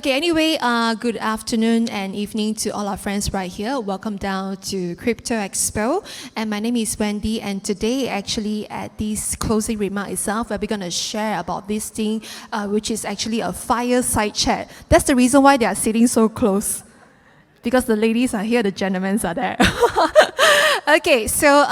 Okay, anyway, good afternoon and evening to all our friends right here. Welcome down to Crypto Expo. And my name is Wendy, and today actually at this closing remark itself, we're going to share about this thing, which is actually a fireside chat. That's the reason why they are sitting so close. Because the ladies are here, the gentlemen are there. Okay, so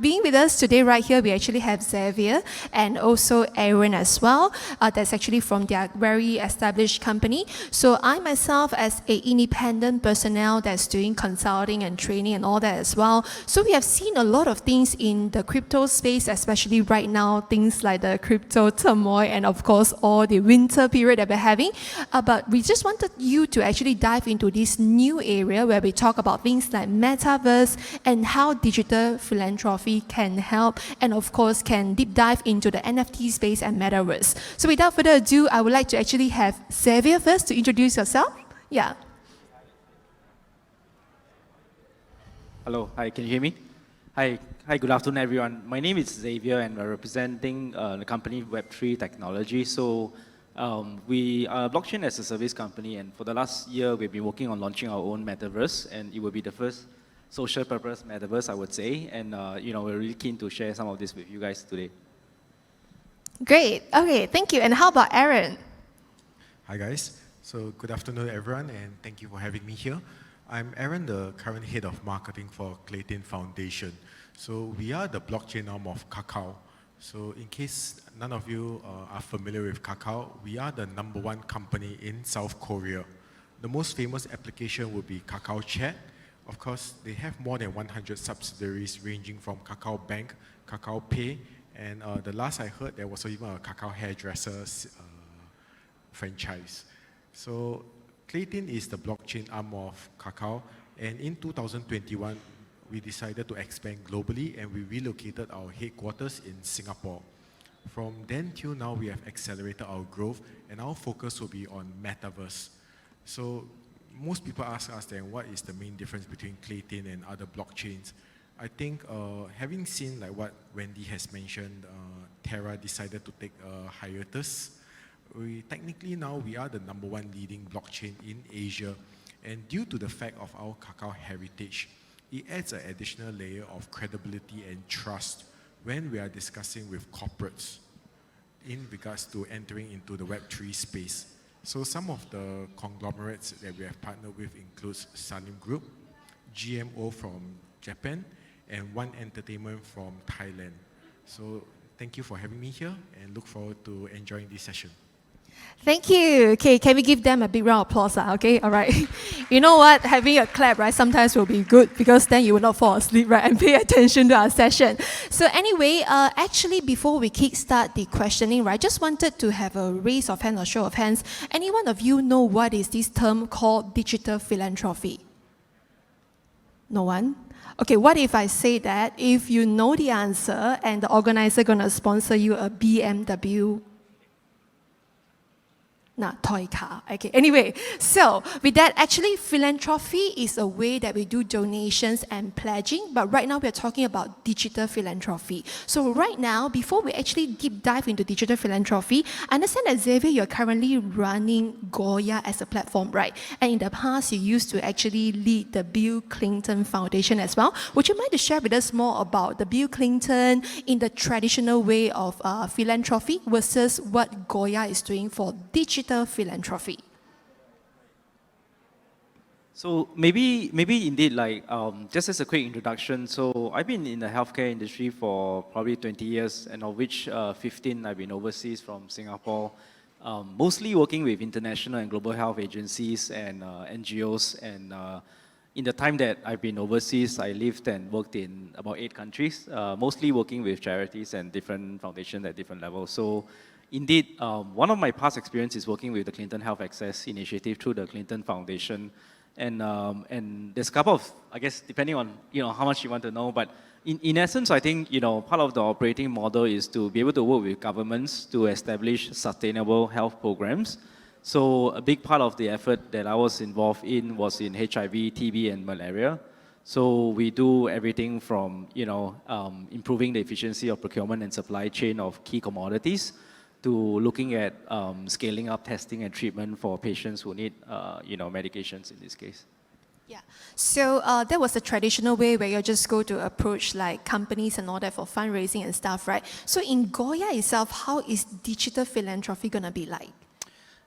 being with us today right here, we actually have Xavier and also Aaron as well. That's actually from their very established company. So I myself as an independent personnel that's doing consulting and training and all that as well. So we have seen a lot of things in the crypto space, especially right now, things like the crypto turmoil and of course all the winter period that we're having. But we just wanted you to actually dive into this new area where we talk about things like Metaverse and how digital philanthropy can help, and of course can deep dive into the NFT space and Metaverse. So without further ado, I would like to actually have Xavier first to introduce yourself. Yeah. Hello, hi, can you hear me? Hi, good afternoon everyone. My name is Xavier and we're representing the company Web3re Technology. So we are a blockchain as a service company, and for the last year we've been working on launching our own Metaverse, and it will be the first social purpose Metaverse, I would say, and we're really keen to share some of this with you guys today. Great, okay, thank you. And how about Aaron? Hi guys, so good afternoon everyone, and thank you for having me here. I'm Aaron, the current head of marketing for Clayton Foundation. So we are the blockchain arm of Kakao. So in case none of you are familiar with Kakao, we are the #1 company in South Korea. The most famous application would be Kakao Chat. Of course, they have more than 100 subsidiaries ranging from Kakao Bank, Kakao Pay, and the last I heard, there was even a Kakao Hairdresser franchise. So Klaytn is the blockchain arm of Kakao, and in 2021, we decided to expand globally and we relocated our headquarters in Singapore. From then till now, we have accelerated our growth and our focus will be on Metaverse. So most people ask us then, what is the main difference between Klaytn and other blockchains? I think having seen like what Wendy has mentioned, Terra decided to take a hiatus. Technically now we are the #1 leading blockchain in Asia, and due to the fact of our Kakao heritage, it adds an additional layer of credibility and trust when we are discussing with corporates in regards to entering into the Web3 space. So some of the conglomerates that we have partnered with includes Salim Group, GMO from Japan, and One Entertainment from Thailand. So thank you for having me here and look forward to enjoying this session. Thank you. Okay, can we give them a big round of applause? Okay, all right. You know what? Having a clap, right, sometimes will be good because then you will not fall asleep, right, and pay attention to our session. So anyway, actually, before we kickstart the questioning, right, just wanted to have a raise of hand or show of hands. Any one of you know what is this term called digital philanthropy? No one? Okay, what if I say that if you know the answer and the organizer gonna sponsor you a BMW toy car. Okay, anyway, so with that, actually philanthropy is a way that we do donations and pledging, but right now we're talking about digital philanthropy. So right now, before we actually deep dive into digital philanthropy, I understand that Xavier, you're currently running Goya as a platform, right? And in the past, you used to actually lead the Bill Clinton Foundation as well. Would you mind to share with us more about the Bill Clinton in the traditional way of philanthropy versus what Goya is doing for digital philanthropy? So maybe indeed, like just as a quick introduction, so I've been in the healthcare industry for probably 20 years, and of which 15 I've been overseas from Singapore, mostly working with international and global health agencies and NGOs. And in the time that I've been overseas, I lived and worked in about 8 countries, mostly working with charities and different foundations at different levels. So indeed, one of my past experiences is working with the Clinton Health Access Initiative through the Clinton Foundation. And there's a couple of, I guess, depending on how much you want to know, but in essence, I think part of the operating model is to be able to work with governments to establish sustainable health programs. So a big part of the effort that I was involved in was in HIV, TB, and malaria. So we do everything from improving the efficiency of procurement and supply chain of key commodities to looking at scaling up testing and treatment for patients who need medications in this case. Yeah. So that was the traditional way where you just go to approach like companies and all that for fundraising and stuff, right? So in Goya itself, how is digital philanthropy gonna be like?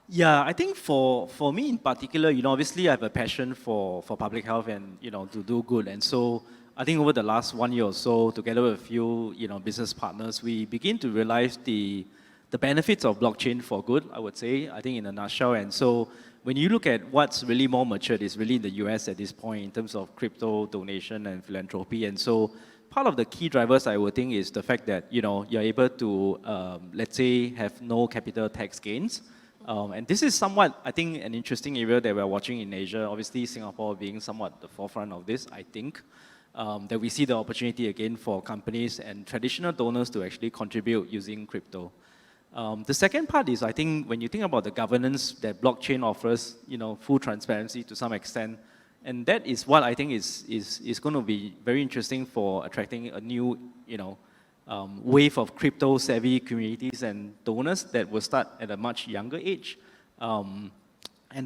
Yeah, I think for me in particular, obviously I have a passion for public health and, to do good. And so I think over the last 1 year or so, together with a few, business partners, we begin to realize the benefits of blockchain for good, I would say, I think in a nutshell. And so when you look at what's really more matured, it's really in the US at this point in terms of crypto donation and philanthropy. And so part of the key drivers, I would think, is the fact that, you're able to, let's say, have no capital tax gains. And this is somewhat, I think, an interesting area that we're watching in Asia. Obviously, Singapore being somewhat the forefront of this, I think, that we see the opportunity again for companies and traditional donors to actually contribute using crypto. The second part is, I think, when you think about the governance that blockchain offers, full transparency to some extent, and that is what I think is going to be very interesting for attracting a new, wave of crypto-savvy communities and donors that will start at a much younger age. And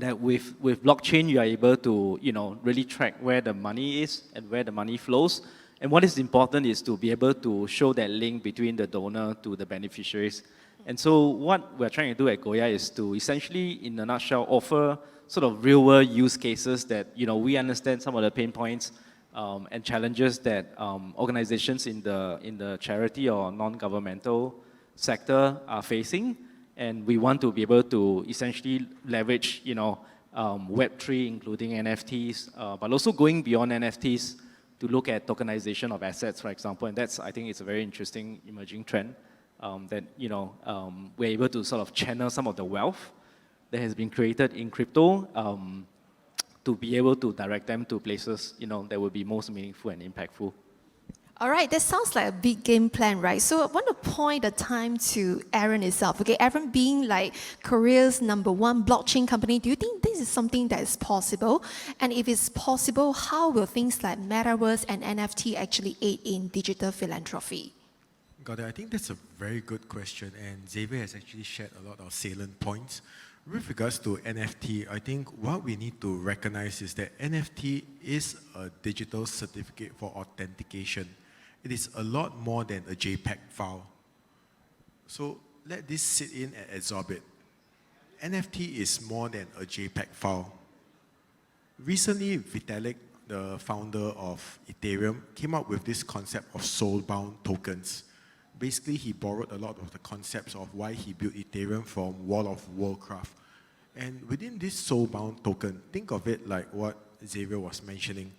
that with blockchain, you are able to, really track where the money is and where the money flows. And what is important is to be able to show that link between the donor to the beneficiaries. And so what we're trying to do at Goya is to essentially, in a nutshell, offer sort of real-world use cases that, we understand some of the pain points and challenges that organizations in the charity or non-governmental sector are facing. And we want to be able to essentially leverage, Web3, including NFTs, but also going beyond NFTs to look at tokenization of assets, for example. And that's, I think, it's a very interesting emerging trend that, we're able to sort of channel some of the wealth that has been created in crypto to be able to direct them to places, that will be most meaningful and impactful. All right, that sounds like a big game plan, right? So I want to point the time to Aaron itself. Okay, Aaron being like Korea's #1 blockchain company, do you think this is something that is possible? And if it's possible, how will things like Metaverse and NFT actually aid in digital philanthropy? Got it. I think that's a very good question, and Xavier has actually shared a lot of salient points. With regards to NFT, I think what we need to recognize is that NFT is a digital certificate for authentication. It is a lot more than a JPEG file. So let this sit in and absorb it. NFT is more than a JPEG file. Recently, Vitalik, the founder of Ethereum, came up with this concept of soul-bound tokens. Basically, he borrowed a lot of the concepts of why he built Ethereum from World of Warcraft. And within this soul-bound token, think of it like what Xavier was mentioning.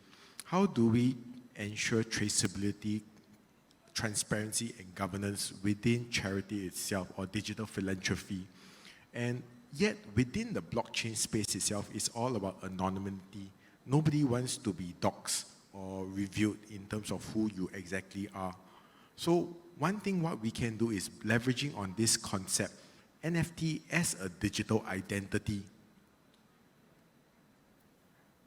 How do we ensure traceability, transparency, and governance within charity itself or digital philanthropy? And yet, within the blockchain space itself, it's all about anonymity. Nobody wants to be doxxed or reviewed in terms of who you exactly are. So one thing what we can do is leveraging on this concept, NFT as a digital identity.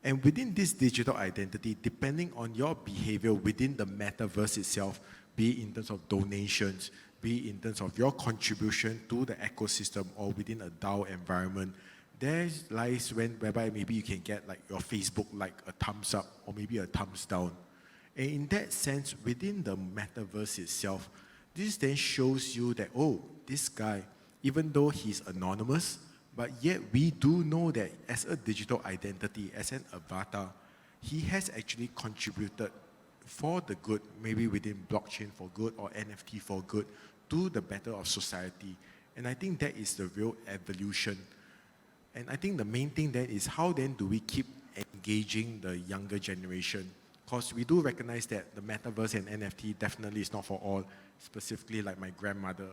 And within this digital identity, depending on your behavior within the metaverse itself, be it in terms of donations, be it in terms of your contribution to the ecosystem or within a DAO environment, there lies whereby maybe you can get like your Facebook like a thumbs up or maybe a thumbs down. And in that sense, within the metaverse itself, this then shows you that, oh, this guy, even though he's anonymous, but yet we do know that as a digital identity, as an avatar, he has actually contributed for the good, maybe within blockchain for good or NFT for good, to the better of society. And I think that is the real evolution. And I think the main thing then is how then do we keep engaging the younger generation? Because we do recognize that the metaverse and NFT definitely is not for all, specifically like my grandmother.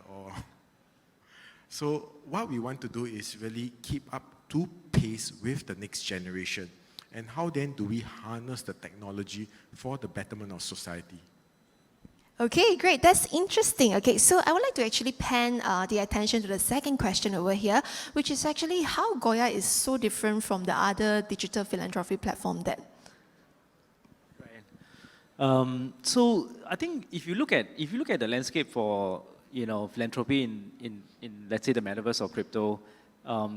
So what we want to do is really keep up to pace with the next generation. And how then do we harness the technology for the betterment of society? Okay, great. That's interesting. Okay, so I would like to actually pan the attention to the second question over here, which is actually how Goya is so different from the other digital philanthropy platform that. So I think if you look at the landscape for philanthropy in let's say the metaverse or crypto,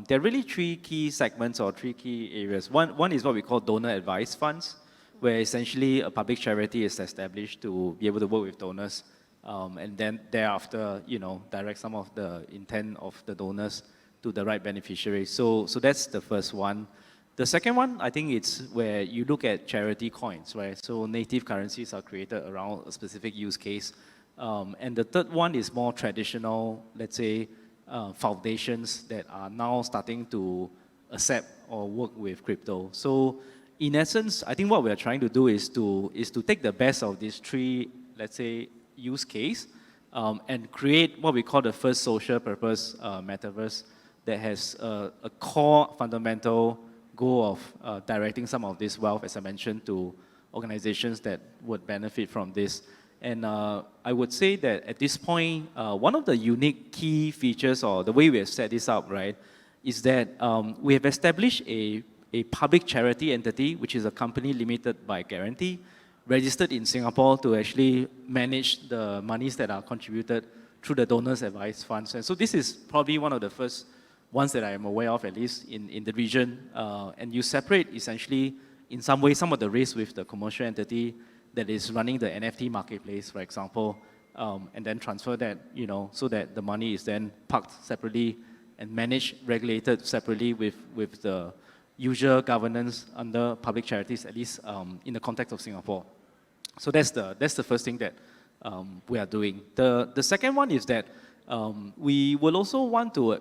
there are really three key segments or three key areas. One is what we call donor advised funds, where essentially a public charity is established to be able to work with donors, and then thereafter, direct some of the intent of the donors to the right beneficiaries. So that's the first one. The second one, I think it's where you look at charity coins, right? So native currencies are created around a specific use case. And the third one is more traditional, let's say, foundations that are now starting to accept or work with crypto. So in essence, I think what we're trying to do is to take the best of these three, let's say, use case, and create what we call the first social purpose metaverse that has a core fundamental goal of directing some of this wealth, as I mentioned, to organizations that would benefit from this. And I would say that at this point, one of the unique key features or the way we have set this up, right, is that we have established a public charity entity, which is a company limited by guarantee, registered in Singapore to actually manage the monies that are contributed through the donors advised funds. And so this is probably one of the first ones that I am aware of, at least in the region. And you separate essentially, in some way, some of the risk with the commercial entity that is running the NFT marketplace, for example, and then transfer that, so that the money is then parked separately and managed, regulated separately with the usual governance under public charities, at least in the context of Singapore. So that's the first thing that we are doing. The second one is that we will also want to,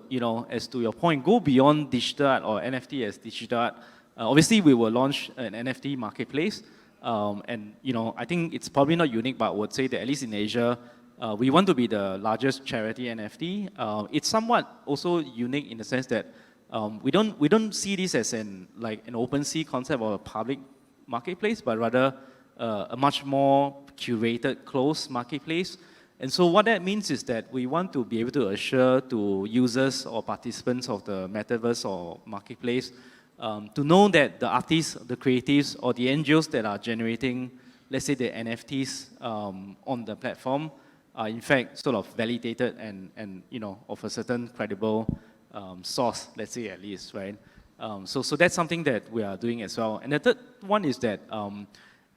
as to your point, go beyond digital art or NFT as digital art. Obviously, we will launch an NFT marketplace. And I think it's probably not unique, but I would say that at least in Asia, we want to be the largest charity NFT. It's somewhat also unique in the sense that we don't see this as an OpenSea concept or a public marketplace, but rather a much more curated, closed marketplace. And so what that means is that we want to be able to assure to users or participants of the metaverse or marketplace to know that the artists, the creatives, or the NGOs that are generating, let's say, the NFTs on the platform are in fact sort of validated and of a certain credible source, let's say at least, right? So that's something that we are doing as well. And the third one is that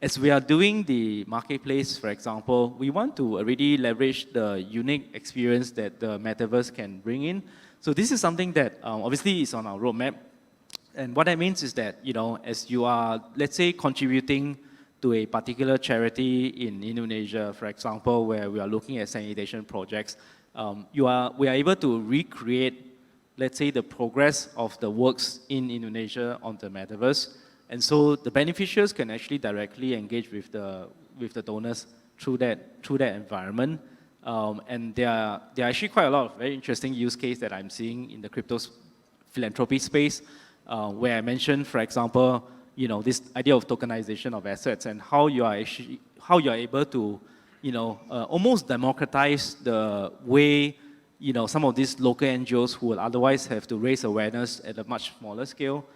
as we are doing the marketplace, for example, we want to already leverage the unique experience that the metaverse can bring in. So this is something that obviously is on our roadmap. And what that means is that, as you are, let's say, contributing to a particular charity in Indonesia, for example, where we are looking at sanitation projects, we are able to recreate, let's say, the progress of the works in Indonesia on the metaverse. And so the beneficiaries can actually directly engage with the donors through that environment. And there are actually quite a lot of very interesting use cases that I'm seeing in the crypto philanthropy space, where I mentioned, for example, this idea of tokenization of assets and how you are able to, almost democratize the way, some of these local NGOs who will otherwise have to raise awareness at a much smaller scale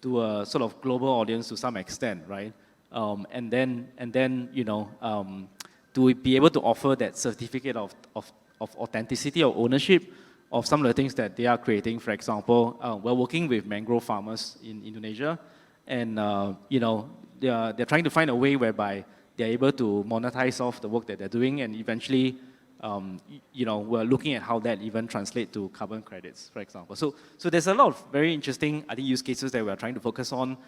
to a sort of global audience to some extent, right? And then to be able to offer that certificate of authenticity or ownership of some of the things that they are creating. For example, we're working with mangrove farmers in Indonesia, and they're trying to find a way whereby they're able to monetize off the work that they're doing, and eventually, we're looking at how that even translates to carbon credits, for example. So there's a lot of very interesting, I think, use cases that we're trying to focus on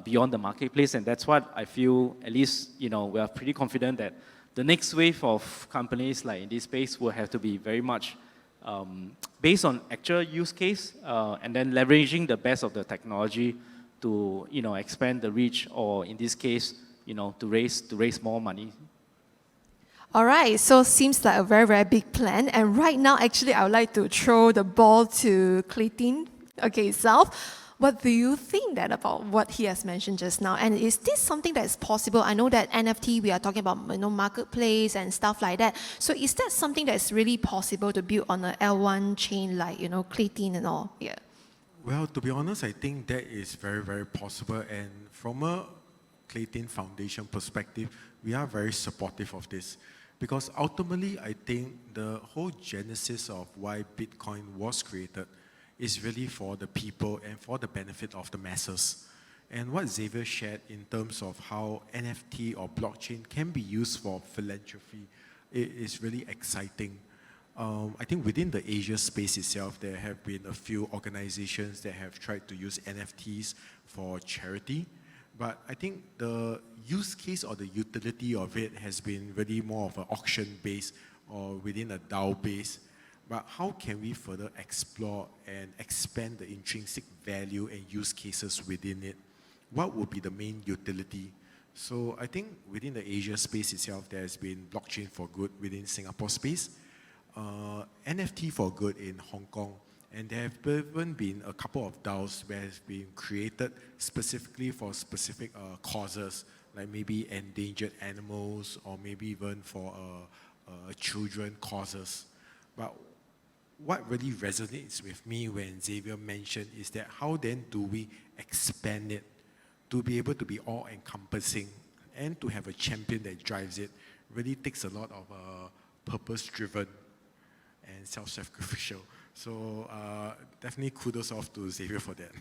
beyond the marketplace, and that's what I feel, at least, we are pretty confident that the next wave of companies like in this space will have to be very much based on actual use case, and then leveraging the best of the technology to expand the reach, or in this case, to raise more money. All right, so seems like a very, very big plan. And right now, actually, I would like to throw the ball to Klaytn, itself. What do you think that about what he has mentioned just now? And is this something that is possible? I know that NFT, we are talking about marketplace and stuff like that. So is that something that is really possible to build on a L1 chain like Klaytn and all? Yeah. Well, to be honest, I think that is very, very possible. And from a Klaytn Foundation perspective, we are very supportive of this. Because ultimately, I think the whole genesis of why Bitcoin was created is really for the people and for the benefit of the masses. And what Xavier shared in terms of how NFT or blockchain can be used for philanthropy is really exciting. I think within the Asia space itself, there have been a few organizations that have tried to use NFTs for charity. But I think the use case or the utility of it has been really more of an auction base or within a DAO base. But how can we further explore and expand the intrinsic value and use cases within it? What would be the main utility? So I think within the Asia space itself, there has been blockchain for good within Singapore space, NFT for good in Hong Kong, and there have even been a couple of DAOs where it's been created specifically for specific causes, like maybe endangered animals or maybe even for children causes. But what really resonates with me when Xavier mentioned is that how then do we expand it to be able to be all-encompassing and to have a champion that drives it really takes a lot of purpose-driven and self-sacrificial. So definitely kudos off to Xavier for that.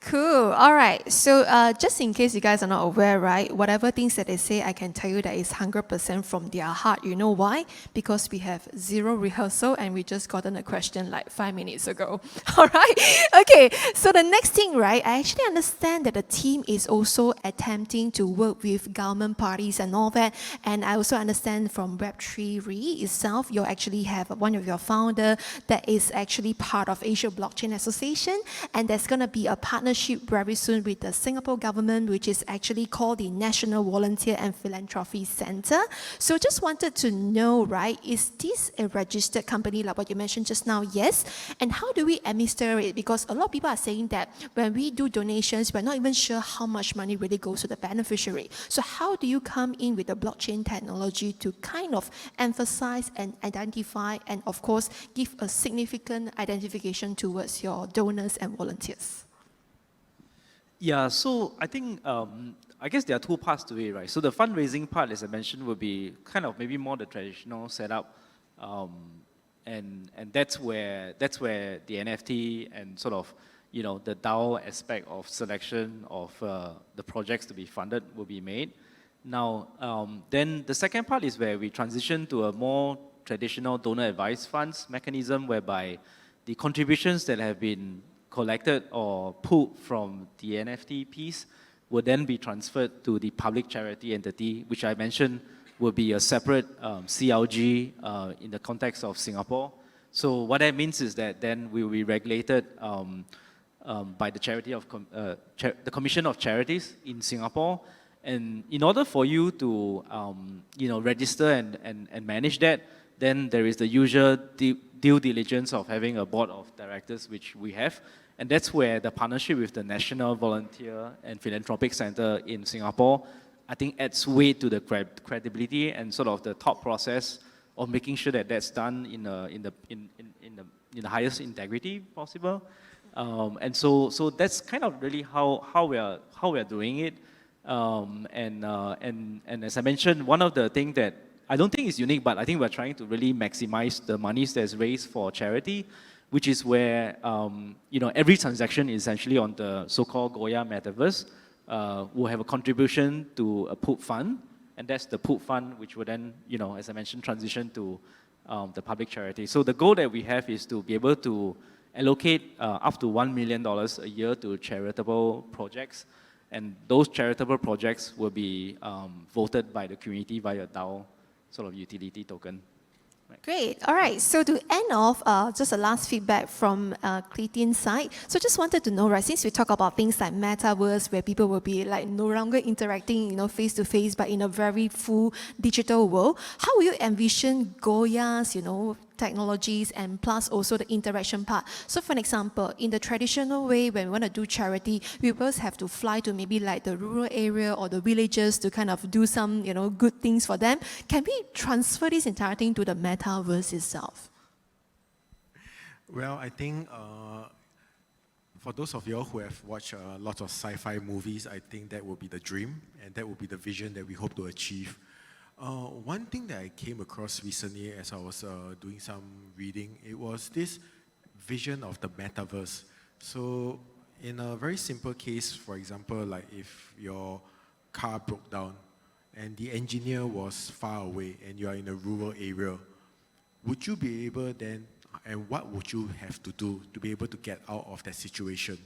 Cool. All right. So just in case you guys are not aware, right, whatever things that they say, I can tell you that is 100% from their heart. You know why? Because we have zero rehearsal and we just gotten a question like 5 minutes ago. All right. Okay. So the next thing, right, I actually understand that the team is also attempting to work with government parties and all that. And I also understand from Web3re itself, you actually have one of your founder that is actually part of Asia Blockchain Association. And there's going to be a partnership very soon with the Singapore government, which is actually called the National Volunteer and Philanthropy Center. So just wanted to know, right, is this a registered company like what you mentioned just now? Yes. And how do we administer it? Because a lot of people are saying that when we do donations, we're not even sure how much money really goes to the beneficiary. So how do you come in with the blockchain technology to kind of emphasize and identify and, of course, give a significant identification towards your donors and volunteers? Yeah, so I think, I guess there are two parts to it, right? So the fundraising part, as I mentioned, will be kind of maybe more the traditional setup. And that's where the NFT and sort of, you know, the DAO aspect of selection of the projects to be funded will be made. Now, then the second part is where we transition to a more traditional donor advised funds mechanism whereby the contributions that have been collected or pulled from the NFT piece will then be transferred to the public charity entity, which I mentioned will be a separate CLG in the context of Singapore. So what that means is that then we will be regulated by the the Commission of Charities in Singapore. And in order for you to register and manage that, then there is the usual due diligence of having a board of directors, which we have. And that's where the partnership with the National Volunteer and Philanthropic Center in Singapore, I think, adds weight to the credibility and sort of the thought process of making sure that that's done in the highest integrity possible. And so that's kind of really how we are doing it. And as I mentioned, one of the things that I don't think is unique, but I think we're trying to really maximize the monies that's raised for charity, which is where every transaction is essentially on the so-called Goya Metaverse will have a contribution to a pooled fund, and that's the pooled fund which will then, as I mentioned, transition to the public charity. So the goal that we have is to be able to allocate up to $1 million a year to charitable projects, and those charitable projects will be voted by the community via DAO sort of utility token. Great. All right. So to end off, just a last feedback from Clayton's side. So just wanted to know, right, since we talk about things like Metaverse, where people will be like no longer interacting, face to face, but in a very full digital world, how will you envision Goya's, technologies and plus also the interaction part? So for an example, in the traditional way, when we want to do charity, we first have to fly to maybe like the rural area or the villages to kind of do some, good things for them. Can we transfer this entire thing to the Metaverse itself? Well, I think for those of you who have watched lots of sci-fi movies, I think that will be the dream and that will be the vision that we hope to achieve. One thing that I came across recently as I was doing some reading, it was this vision of the metaverse. So in a very simple case, for example, like if your car broke down and the engineer was far away and you are in a rural area, would you be able then, and what would you have to do to be able to get out of that situation?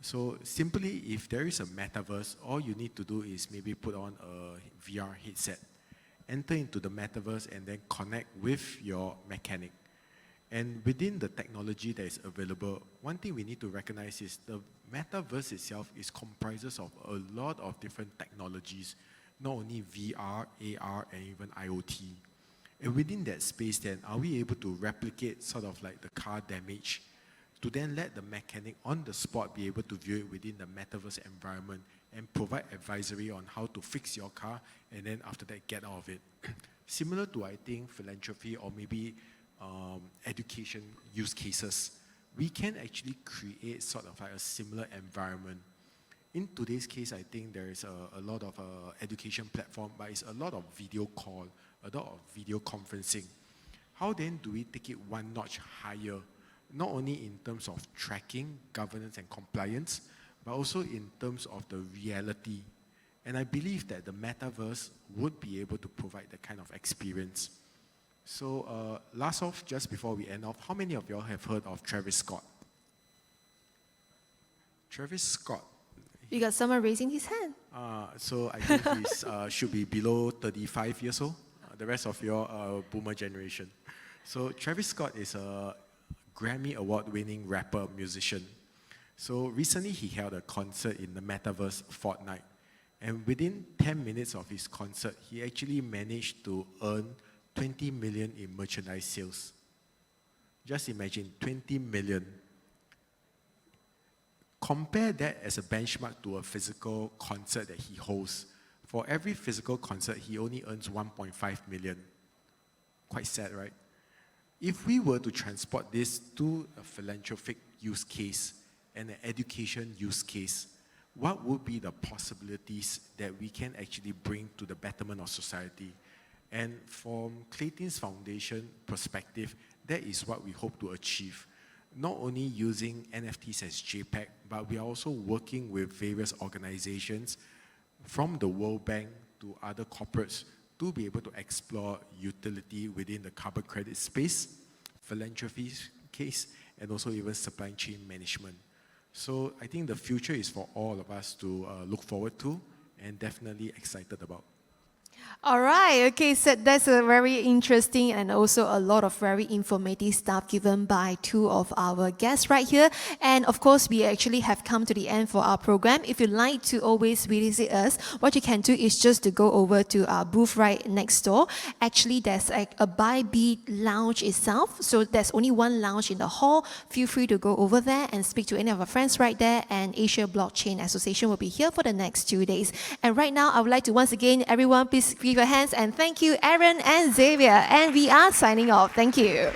So simply, if there is a metaverse, all you need to do is maybe put on a VR headset, enter into the metaverse and then connect with your mechanic. And within the technology that is available, one thing we need to recognize is the metaverse itself is comprises of a lot of different technologies, not only VR, AR, and even IoT. And within that space then, are we able to replicate sort of like the car damage to then let the mechanic on the spot be able to view it within the metaverse environment and provide advisory on how to fix your car and then after that get out of it. Similar to, I think, philanthropy or maybe education use cases, we can actually create sort of like a similar environment. In today's case, I think there is a lot of education platform, but it's a lot of video call, a lot of video conferencing. How then do we take it one notch higher? Not only in terms of tracking, governance, and compliance, but also in terms of the reality. And I believe that the metaverse would be able to provide that kind of experience. So last off, just before we end off, how many of y'all have heard of Travis Scott? Travis Scott. We got someone raising his hand. So I think he should be below 35 years old. The rest of your boomer generation. So Travis Scott is a Grammy Award-winning rapper, musician. So recently he held a concert in the Metaverse Fortnite. And within 10 minutes of his concert, he actually managed to earn 20 million in merchandise sales. Just imagine, 20 million. Compare that as a benchmark to a physical concert that he hosts. For every physical concert, he only earns 1.5 million. Quite sad, right? If we were to transport this to a philanthropic use case and an education use case, what would be the possibilities that we can actually bring to the betterment of society? And from Clayton's foundation perspective, that is what we hope to achieve. Not only using NFTs as JPEG, but we are also working with various organizations from the World Bank to other corporates to be able to explore utility within the carbon credit space, philanthropy case, and also even supply chain management. So I think the future is for all of us to look forward to and definitely excited about. All right, okay, so that's a very interesting and also a lot of very informative stuff given by two of our guests right here. And of course, we actually have come to the end for our program. If you'd like to always visit us, what you can do is just to go over to our booth right next door. Actually, there's a Bybit lounge itself. So there's only one lounge in the hall. Feel free to go over there and speak to any of our friends right there. And Asia Blockchain Association will be here for the next 2 days. And right now, I would like to once again, everyone, please give your hands and thank you, Aaron and Xavier. And we are signing off. Thank you.